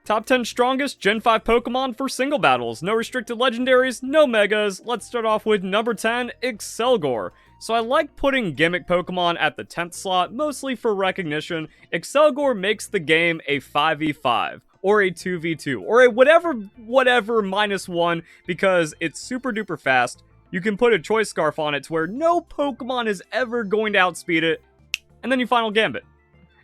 Top 10 strongest Gen 5 Pokemon for single battles. No restricted legendaries, no megas. Let's start off with number 10, Excelgor. So I like putting gimmick Pokemon at the 10th slot, mostly for recognition. Excelgor makes the game a 5v5, or a 2v2, or a whatever -1, because it's super duper fast. You can put a Choice Scarf on it to where no Pokemon is ever going to outspeed it, and then you Final Gambit.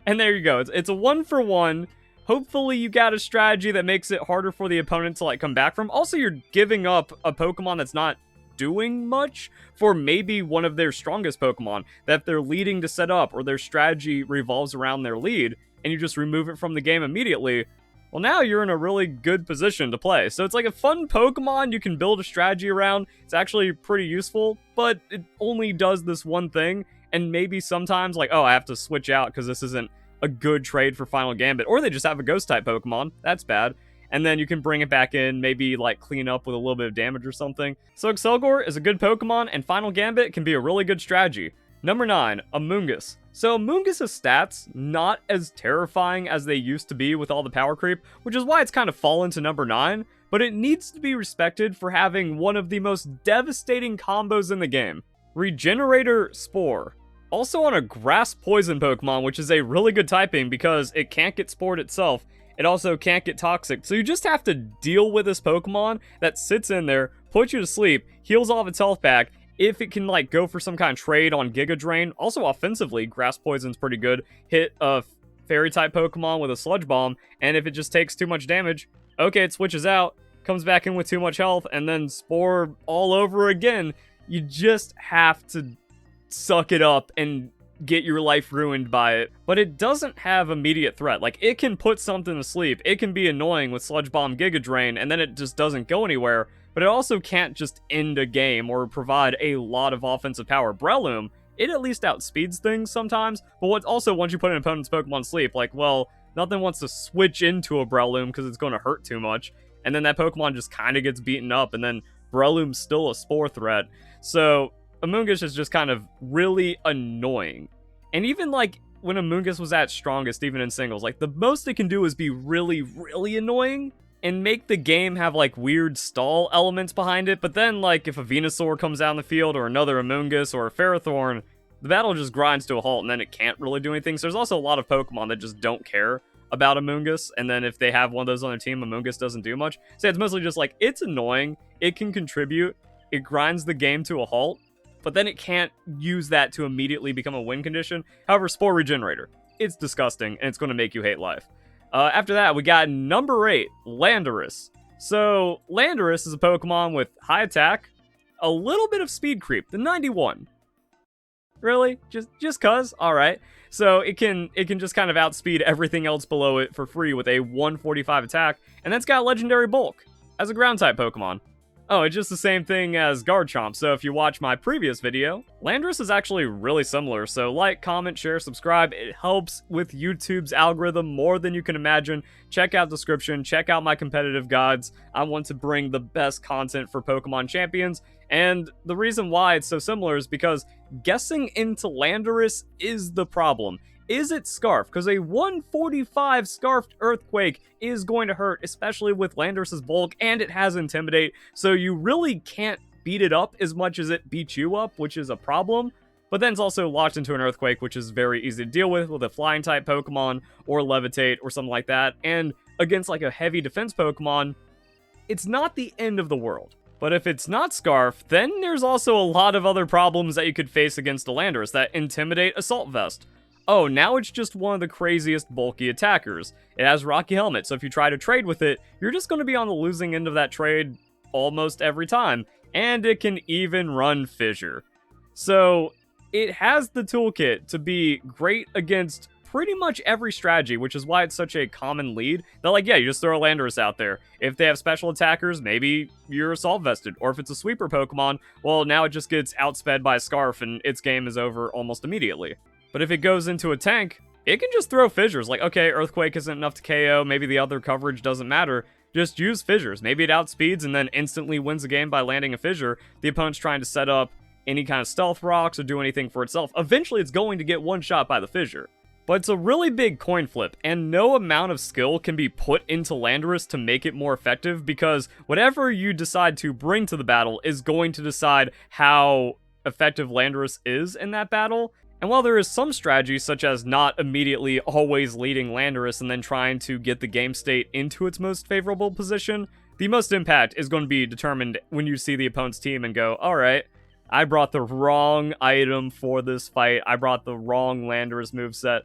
And there you go, it's a 1-for-1. Hopefully you got a strategy that makes it harder for the opponent to come back from. Also, you're giving up a Pokemon that's not doing much for maybe one of their strongest Pokemon that they're leading to set up, or their strategy revolves around their lead, and you just remove it from the game immediately. Well, now you're in a really good position to play. So it's like a fun Pokemon you can build a strategy around. It's actually pretty useful, but it only does this one thing, and maybe sometimes oh, I have to switch out because this isn't a good trade for Final Gambit, or they just have a Ghost-type Pokemon. That's bad. And then you can bring it back in, maybe clean up with a little bit of damage or something. So Excelgor is a good Pokemon, and Final Gambit can be a really good strategy. Number 9, Amoonguss. So Amoonguss' stats, not as terrifying as they used to be with all the power creep, which is why it's kind of fallen to number 9, but it needs to be respected for having one of the most devastating combos in the game. Regenerator Spore. Also on a Grass Poison Pokemon, which is a really good typing because it can't get spored itself. It also can't get toxic, so you just have to deal with this Pokemon that sits in there, puts you to sleep, heals all of its health back. If it can go for some kind of trade on Giga Drain, also offensively, Grass Poison's pretty good. Hit a Fairy-type Pokemon with a Sludge Bomb, and if it just takes too much damage, okay, it switches out, comes back in with too much health, and then Spore all over again. You just have to suck it up and get your life ruined by it. But it doesn't have immediate threat. It can put something to sleep. It can be annoying with Sludge Bomb, Giga Drain, and then it just doesn't go anywhere. But it also can't just end a game or provide a lot of offensive power. Breloom, it at least outspeeds things sometimes, but once you put an opponent's Pokemon to sleep, well, nothing wants to switch into a Breloom because it's going to hurt too much. And then that Pokemon just kind of gets beaten up, and then Breloom's still a Spore threat. So Amoonguss is just kind of really annoying. And even when Amoonguss was at strongest, even in singles, the most it can do is be really, really annoying and make the game have weird stall elements behind it. But then if a Venusaur comes out in the field, or another Amoonguss, or a Ferrothorn, the battle just grinds to a halt, and then it can't really do anything. So there's also a lot of Pokemon that just don't care about Amoonguss, and then if they have one of those on their team, Amoonguss doesn't do much. So it's mostly just it's annoying, it can contribute, it grinds the game to a halt, but then it can't use that to immediately become a win condition. However, Spore Regenerator, it's disgusting, and it's going to make you hate life. After that, we got number 8, Landorus. So, Landorus is a Pokemon with high attack, a little bit of speed creep, the 91. Really? Just cuz? Alright. So, it can just kind of outspeed everything else below it for free with a 145 attack, and that's got Legendary Bulk as a Ground-type Pokemon. Oh, it's just the same thing as Garchomp, so if you watch my previous video, Landorus is actually really similar, so like, comment, share, subscribe. It helps with YouTube's algorithm more than you can imagine. Check out description, check out my competitive guides. I want to bring the best content for Pokemon champions, and the reason why it's so similar is because guessing into Landorus is the problem. Is it Scarf? Because a 145 Scarfed Earthquake is going to hurt, especially with Landorus' bulk, and it has Intimidate, so you really can't beat it up as much as it beats you up, which is a problem. But then it's also locked into an Earthquake, which is very easy to deal with a Flying-type Pokemon, or Levitate, or something like that. And against a heavy defense Pokemon, it's not the end of the world. But if it's not Scarf, then there's also a lot of other problems that you could face against a Landorus that Intimidate, Assault Vest. Oh, now it's just one of the craziest bulky attackers. It has Rocky Helmet, so if you try to trade with it, you're just going to be on the losing end of that trade almost every time. And it can even run Fissure. So, it has the toolkit to be great against pretty much every strategy, which is why it's such a common lead. That yeah, you just throw a Landorus out there. If they have special attackers, maybe you're Assault Vested. Or if it's a sweeper Pokemon, well, now it just gets outsped by a Scarf and its game is over almost immediately. But if it goes into a tank, it can just throw Fissures. Okay, Earthquake isn't enough to KO, maybe the other coverage doesn't matter. Just use Fissures. Maybe it outspeeds and then instantly wins the game by landing a Fissure. The opponent's trying to set up any kind of Stealth Rocks or do anything for itself. Eventually, it's going to get one shot by the Fissure. But it's a really big coin flip, and no amount of skill can be put into Landorus to make it more effective, because whatever you decide to bring to the battle is going to decide how effective Landorus is in that battle. And while there is some strategy, such as not immediately always leading Landorus and then trying to get the game state into its most favorable position, the most impact is going to be determined when you see the opponent's team and go, alright, I brought the wrong item for this fight, I brought the wrong Landorus moveset.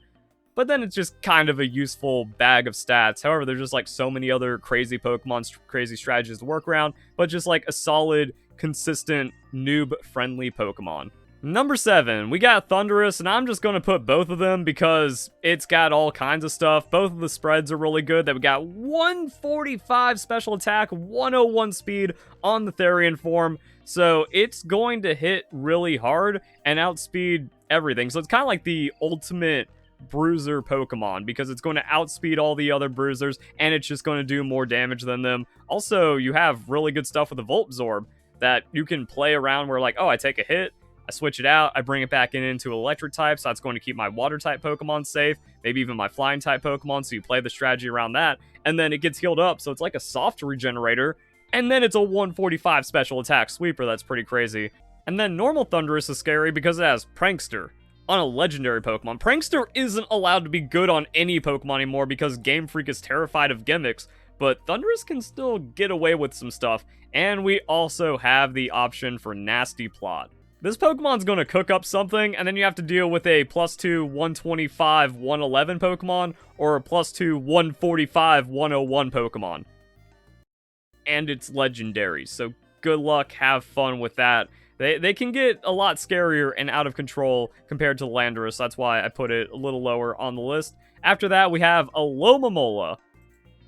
But then it's just kind of a useful bag of stats. However, there's just like so many other crazy Pokemon, crazy strategies to work around, but just like a solid, consistent, noob-friendly Pokemon. Number 7, we got Thundurus, and I'm just going to put both of them because it's got all kinds of stuff. Both of the spreads are really good. That we got 145 special attack, 101 speed on the Therian form. So it's going to hit really hard and outspeed everything. So it's kind of like the ultimate bruiser Pokemon, because it's going to outspeed all the other bruisers and it's just going to do more damage than them. Also, you have really good stuff with the Volt Absorb that you can play around where, like, oh, I take a hit, I switch it out, I bring it back into electric type, so that's going to keep my water type Pokemon safe, maybe even my flying type Pokemon, so you play the strategy around that, and then it gets healed up, so it's like a soft regenerator, and then it's a 145 special attack sweeper. That's pretty crazy. And then normal Thundurus is scary because it has Prankster on a legendary Pokemon. Prankster isn't allowed to be good on any Pokemon anymore because Game Freak is terrified of gimmicks, but Thundurus can still get away with some stuff, and we also have the option for Nasty Plot. This Pokemon's going to cook up something, and then you have to deal with a +2, 125, 111 Pokemon, or a +2, 145, 101 Pokemon. And it's legendary, so good luck, have fun with that. They can get a lot scarier and out of control compared to Landorus. That's why I put it a little lower on the list. After that, we have Alomomola.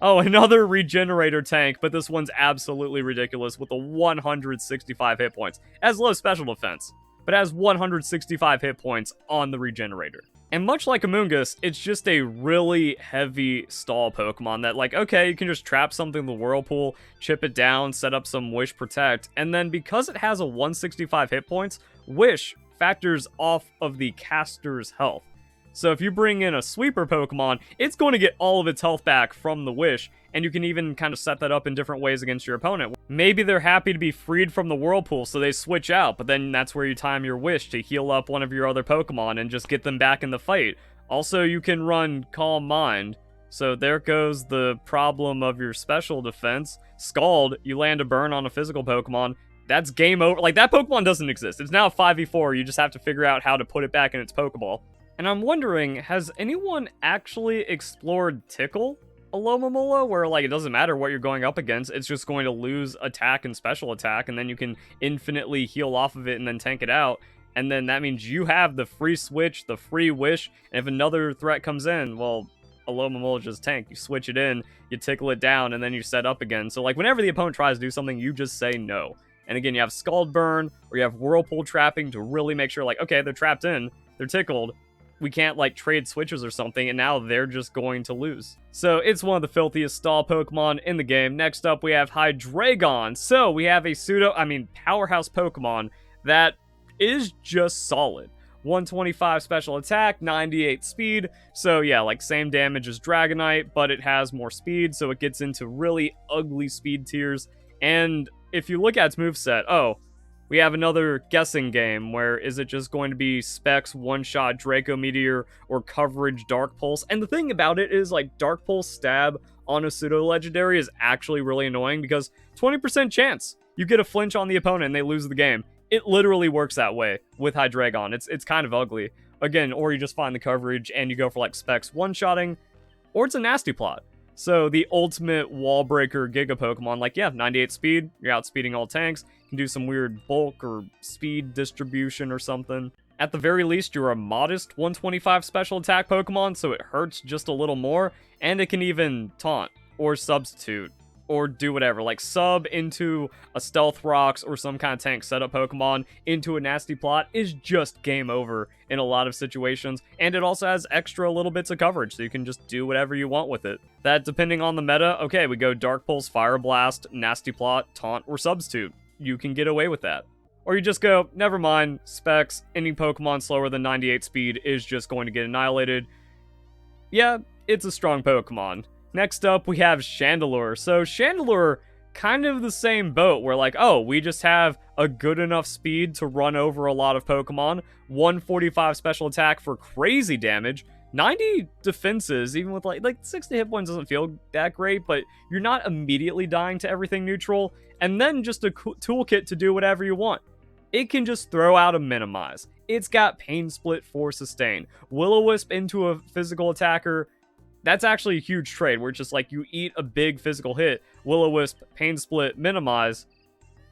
Oh, another regenerator tank, but this one's absolutely ridiculous with a 165 hit points. It has low special defense, but it has 165 hit points on the regenerator. And much like Amoonguss, it's just a really heavy stall Pokemon that, like, okay, you can just trap something in the Whirlpool, chip it down, set up some Wish Protect, and then because it has a 165 hit points, Wish factors off of the caster's health. So if you bring in a sweeper Pokemon, it's going to get all of its health back from the Wish, and you can even kind of set that up in different ways against your opponent. Maybe they're happy to be freed from the Whirlpool, so they switch out, but then that's where you time your Wish to heal up one of your other Pokemon and just get them back in the fight. Also, you can run Calm Mind, so there goes the problem of your special defense. Scald, you land a burn on a physical Pokemon, that's game over. Like, that Pokemon doesn't exist. It's now 5v4, you just have to figure out how to put it back in its Pokeball. And I'm wondering, has anyone actually explored Tickle Alomomola, where, like, it doesn't matter what you're going up against, it's just going to lose attack and special attack, and then you can infinitely heal off of it and then tank it out, and then that means you have the free switch, the free wish, and if another threat comes in, well, Alomomola just tank. You switch it in, you tickle it down, and then you set up again. So, like, whenever the opponent tries to do something, you just say no. And again, you have Scald Burn, or you have Whirlpool trapping to really make sure, like, okay, they're trapped in, they're tickled, we can't, like, trade switches or something, and now they're just going to lose. So it's one of the filthiest stall Pokemon in the game. Next up, we have Hydreigon. So we have a powerhouse Pokemon that is just solid. 125 special attack, 98 speed. So yeah, like, same damage as Dragonite, but it has more speed, so it gets into really ugly speed tiers. And if you look at its moveset, we have another guessing game where is it just going to be Specs, one-shot Draco Meteor, or coverage Dark Pulse? And the thing about it is, like, Dark Pulse stab on a pseudo-legendary is actually really annoying because 20% chance you get a flinch on the opponent and they lose the game. It literally works that way with Hydreigon. It's kind of ugly. Again, or you just find the coverage and you go for, like, Specs one-shotting, or it's a Nasty Plot. So the ultimate wall breaker Giga Pokemon, like, yeah, 98 speed, you're outspeeding all tanks, you can do some weird bulk or speed distribution or something. At the very least, you're a modest 125 special attack Pokemon, so it hurts just a little more, and it can even taunt, or substitute, or do whatever, like sub into a Stealth Rocks or some kind of tank setup Pokemon into a Nasty Plot is just game over in a lot of situations, and it also has extra little bits of coverage, so you can just do whatever you want with it. That, depending on the meta, okay, we go Dark Pulse, Fire Blast, Nasty Plot, Taunt, or Substitute. You can get away with that. Or you just go, never mind, Specs, any Pokemon slower than 98 speed is just going to get annihilated. Yeah, it's a strong Pokemon. Next up, we have Chandelure. So Chandelure, kind of the same boat, where like, oh, we just have a good enough speed to run over a lot of Pokemon, 145 special attack for crazy damage, 90 defenses, even with like 60 hit points doesn't feel that great, but you're not immediately dying to everything neutral, and then just a toolkit to do whatever you want. It can just throw out a minimize. It's got Pain Split for sustain. Will-O-Wisp into a physical attacker. That's actually a huge trade where it's just like you eat a big physical hit, Will-O-Wisp, Pain Split, minimize.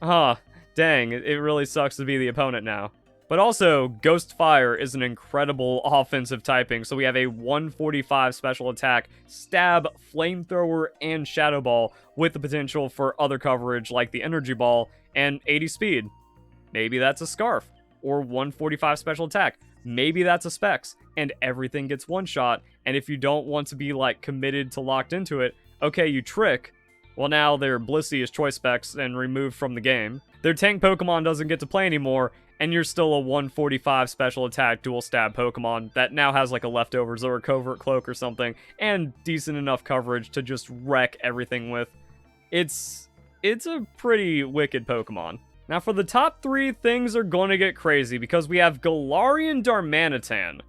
Dang, it really sucks to be the opponent now. But also, Ghost Fire is an incredible offensive typing, so we have a 145 special attack, stab, flamethrower, and shadow ball, with the potential for other coverage like the energy ball, and 80 speed. Maybe that's a Scarf, or 145 special attack. Maybe that's a Specs, and everything gets one shot, and if you don't want to be like committed to locked into it, okay, you Trick. Well, now their Blissey is Choice Specs and removed from the game. Their tank Pokemon doesn't get to play anymore, and you're still a 145 special attack dual stab Pokemon that now has like a Leftovers or a Covert Cloak or something, and decent enough coverage to just wreck everything with. It's a pretty wicked Pokemon. Now for the top 3, things are going to get crazy because we have Galarian Darmanitan.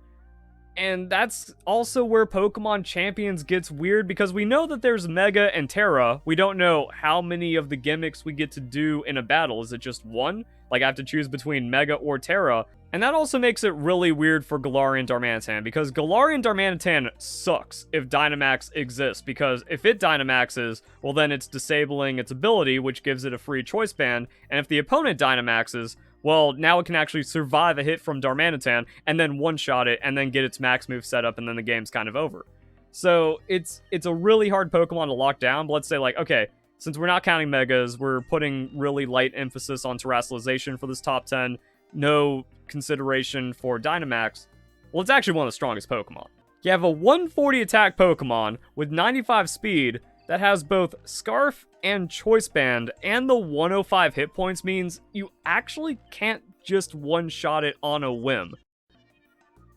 And that's also where Pokemon Champions gets weird because we know that there's Mega and Terra. We don't know how many of the gimmicks we get to do in a battle. Is it just one? Like I have to choose between Mega or Terra. And that also makes it really weird for Galarian Darmanitan because Galarian Darmanitan sucks if Dynamax exists, because if it Dynamaxes, well then it's disabling its ability, which gives it a free choice band, and if the opponent Dynamaxes, well, now it can actually survive a hit from Darmanitan, and then one-shot it, and then get its max move set up, and then the game's kind of over. So, it's a really hard Pokemon to lock down, but let's say, like, okay, since we're not counting Megas, we're putting really light emphasis on Terrestrialization for this top 10, no consideration for Dynamax. Well, it's actually one of the strongest Pokemon. You have a 140 attack Pokemon with 95 speed that has both Scarf and Choice Band, and the 105 hit points means you actually can't just one-shot it on a whim.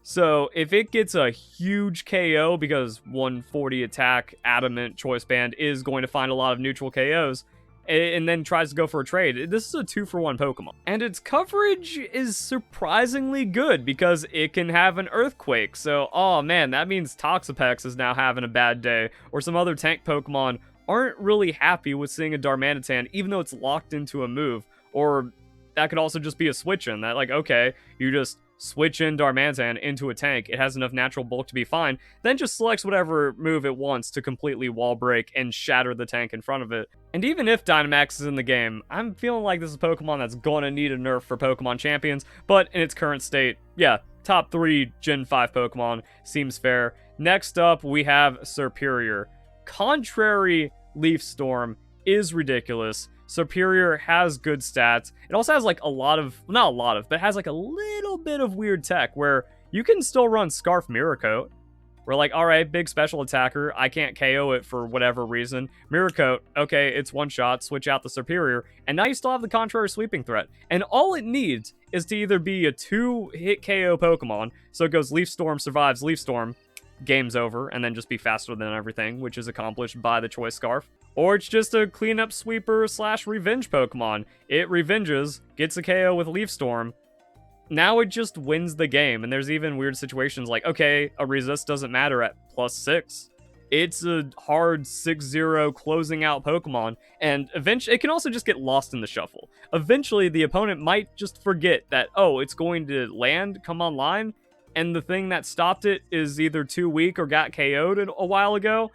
So if it gets a huge KO, because 140 attack Adamant Choice Band is going to find a lot of neutral KOs, and then tries to go for a trade, this is a 2-for-1 Pokemon. And its coverage is surprisingly good because it can have an Earthquake. So, oh man, that means Toxapex is now having a bad day, or some other tank Pokemon aren't really happy with seeing a Darmanitan, even though it's locked into a move. Or that could also just be a switch-in, that like, okay, you just switch in Darmanitan into a tank, it has enough natural bulk to be fine, then just selects whatever move it wants to completely wall break and shatter the tank in front of it. And even if Dynamax is in the game, I'm feeling like this is a Pokemon that's gonna need a nerf for Pokemon Champions, but in its current state, yeah, top 3 Gen 5 Pokemon seems fair. Next up, we have Serperior. Contrary Leaf Storm is ridiculous. Serperior has good stats. It also has like a lot of, not a lot of, but it has like a little bit of weird tech where you can still run Scarf Mirror Coat. We're like, alright, big special attacker, I can't KO it for whatever reason. Mirror Coat, okay, it's one shot, switch out the Serperior, and now you still have the contrary sweeping threat. And all it needs is to either be a 2-hit KO Pokemon, so it goes Leaf Storm, survives Leaf Storm, game's over, and then just be faster than everything, which is accomplished by the Choice Scarf. Or it's just a cleanup sweeper / revenge Pokemon. It revenges, gets a KO with Leaf Storm. Now it just wins the game, and there's even weird situations like, okay, a resist doesn't matter at +6. It's a hard 6-0 closing out Pokemon, and eventually it can also just get lost in the shuffle. Eventually, the opponent might just forget that, oh, it's going to land, come online, and the thing that stopped it is either too weak or got KO'd a while ago,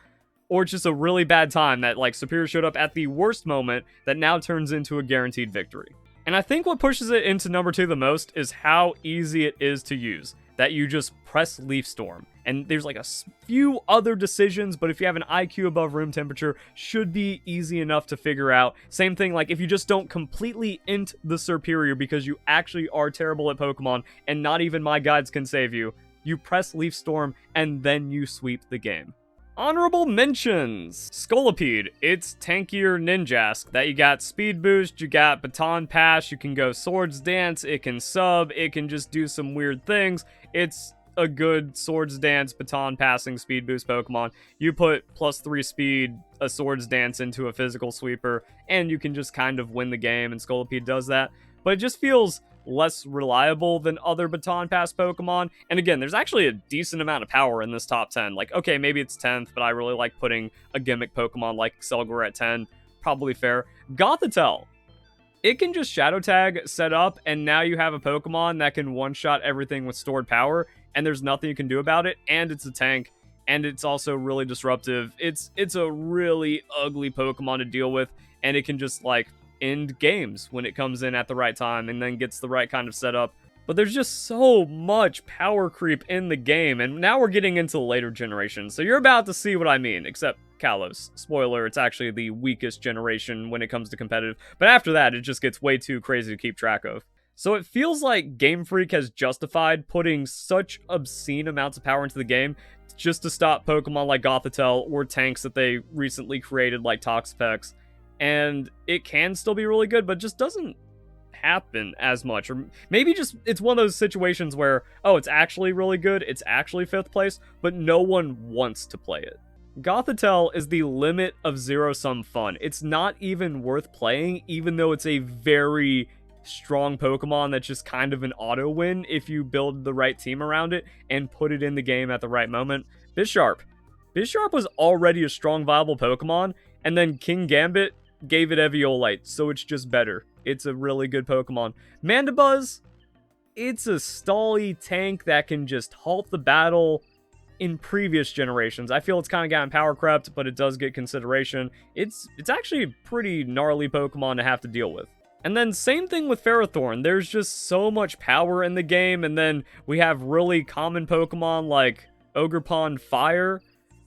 or it's just a really bad time that, like, Serperior showed up at the worst moment that now turns into a guaranteed victory. And I think what pushes it into number 2 the most is how easy it is to use. That you just press Leaf Storm. And there's like a few other decisions, but if you have an IQ above room temperature, should be easy enough to figure out. Same thing, like if you just don't completely int the Serperior because you actually are terrible at Pokemon, and not even my guides can save you, you press Leaf Storm, and then you sweep the game. Honorable mentions! Scolipede, it's tankier Ninjask. That you got Speed Boost, you got Baton Pass, you can go Swords Dance, it can sub, it can just do some weird things. It's a good Swords Dance, Baton Passing, Speed Boost Pokemon. You put +3 speed, a Swords Dance into a physical sweeper, and you can just kind of win the game, and Scolipede does that. But it just feels less reliable than other Baton Pass Pokemon. And again, there's actually a decent amount of power in this top 10. Like, okay, maybe it's 10th, but I really like putting a gimmick Pokemon like Excelgor at 10. Probably fair. Gothitelle. It can just Shadow Tag, set up, and now you have a Pokemon that can one-shot everything with stored power, and there's nothing you can do about it, and it's a tank, and it's also really disruptive. It's a really ugly Pokemon to deal with, and it can just, like, end games when it comes in at the right time and then gets the right kind of setup. But there's just so much power creep in the game, and now we're getting into the later generations, so you're about to see what I mean, except Kalos. Spoiler, it's actually the weakest generation when it comes to competitive, but after that, it just gets way too crazy to keep track of. So it feels like Game Freak has justified putting such obscene amounts of power into the game just to stop Pokemon like Gothitelle or tanks that they recently created like Toxapex. And it can still be really good, but just doesn't happen as much. Or maybe just it's one of those situations where, oh, it's actually really good, it's actually 5th place, but no one wants to play it. Gothitelle is the limit of zero-sum fun. It's not even worth playing, even though it's a very strong Pokemon that's just kind of an auto win if you build the right team around it and put it in the game at the right moment. Bisharp. Bisharp was already a strong, viable Pokemon, and then King Gambit gave it Eviolite, so it's just better. It's a really good Pokemon. Mandibuzz, it's a stally tank that can just halt the battle. In previous generations, I feel it's kind of gotten power crept, but it does get consideration. It's actually a pretty gnarly Pokemon to have to deal with. And then same thing with Ferrothorn. There's just so much power in the game, and then we have really common Pokemon like Ogerpon Fire,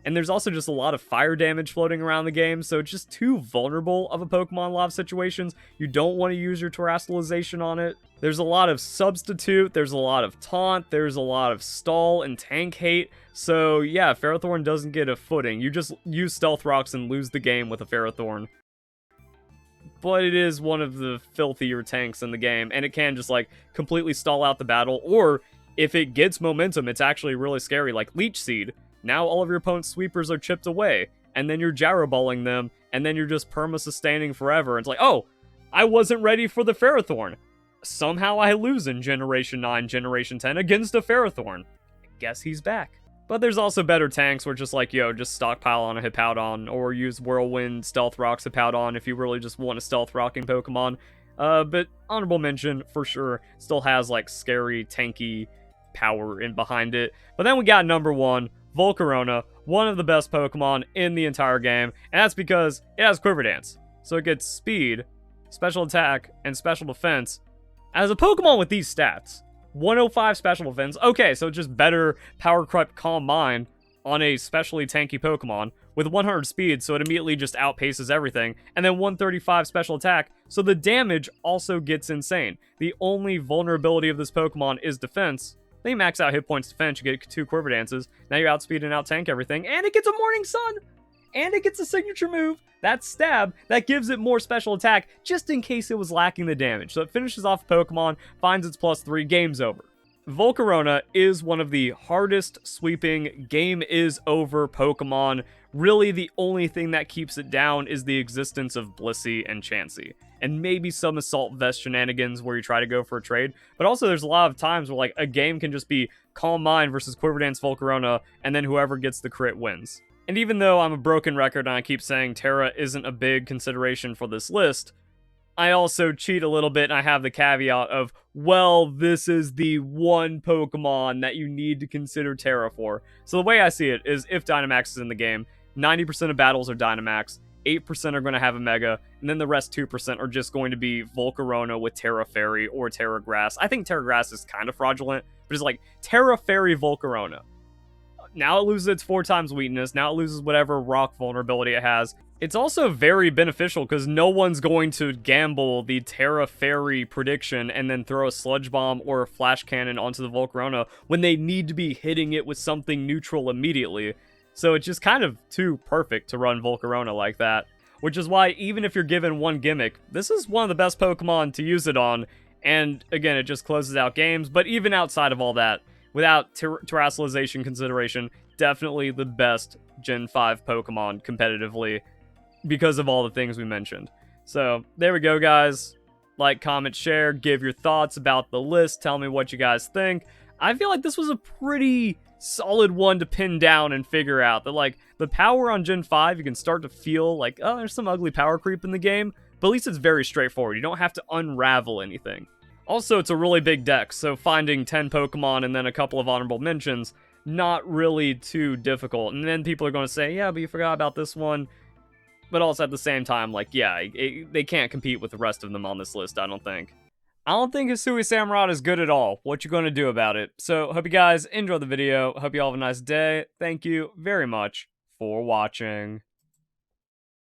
and there's also just a lot of fire damage floating around the game, so it's just too vulnerable of a Pokemon in a lot of situations. You don't want to use your Terastallization on it. There's a lot of Substitute, there's a lot of Taunt, there's a lot of Stall and Tank Hate, so yeah, Ferrothorn doesn't get a footing. You just use Stealth Rocks and lose the game with a Ferrothorn. But it is one of the filthier tanks in the game, and it can just, like, completely stall out the battle, or if it gets momentum, it's actually really scary, like Leech Seed. Now all of your opponent's sweepers are chipped away, and then you're gyro balling them, and then you're just perma-sustaining forever. It's like, oh, I wasn't ready for the Ferrothorn. Somehow I lose in Generation 9, Generation 10 against a Ferrothorn. I guess he's back. But there's also better tanks where just like, yo, just stockpile on a Hippowdon, or use Whirlwind, Stealth Rocks Hippowdon if you really just want a Stealth Rocking Pokemon. But honorable mention, for sure, still has like scary, tanky power in behind it. But then we got number 1, Volcarona, one of the best Pokemon in the entire game, and that's because it has Quiver Dance. So it gets speed, special attack, and special defense. As a Pokemon with these stats, 105 special defense, okay, so just better Power Crept Calm Mind on a specially tanky Pokemon, with 100 speed, so it immediately just outpaces everything, and then 135 special attack, so the damage also gets insane. The only vulnerability of this Pokemon is defense. Then you max out hit points defense, you get 2 Quiver Dances, now you outspeed and out-tank everything, and it gets a Morning Sun! And it gets a signature move, that's Stab, that gives it more special attack, just in case it was lacking the damage. So it finishes off Pokemon, finds its +3, game's over. Volcarona is one of the hardest sweeping, game is over Pokemon. Really, the only thing that keeps it down is the existence of Blissey and Chansey. And maybe some Assault Vest shenanigans where you try to go for a trade. But also there's a lot of times where like a game can just be Calm Mind versus Quiver Dance Volcarona, and then whoever gets the crit wins. And even though I'm a broken record and I keep saying Terra isn't a big consideration for this list, I also cheat a little bit and I have the caveat of, well, this is the one Pokemon that you need to consider Terra for. So the way I see it is if Dynamax is in the game, 90% of battles are Dynamax, 8% are going to have a Mega, and then the rest 2% are just going to be Volcarona with Terra Fairy or Terra Grass. I think Terra Grass is kind of fraudulent, but it's like Terra Fairy Volcarona. Now it loses its 4 times weakness, now it loses whatever rock vulnerability it has. It's also very beneficial because no one's going to gamble the Terra Fairy prediction and then throw a Sludge Bomb or a Flash Cannon onto the Volcarona when they need to be hitting it with something neutral immediately. So it's just kind of too perfect to run Volcarona like that. Which is why even if you're given one gimmick, this is one of the best Pokemon to use it on. And again, it just closes out games, but even outside of all that, without terrestrialization consideration, definitely the best Gen 5 Pokemon competitively because of all the things we mentioned. So, there we go, guys. Like, comment, share, give your thoughts about the list, tell me what you guys think. I feel like this was a pretty solid one to pin down and figure out that, like, the power on Gen 5, you can start to feel like, oh, there's some ugly power creep in the game, but at least it's very straightforward. You don't have to unravel anything. Also, it's a really big deck, so finding 10 Pokemon and then a couple of honorable mentions, not really too difficult. And then people are going to say, yeah, but you forgot about this one. But also at the same time, like, yeah, they can't compete with the rest of them on this list, I don't think. I don't think Hisui Samurott is good at all. What you gonna do about it? So, hope you guys enjoyed the video. Hope you all have a nice day. Thank you very much for watching.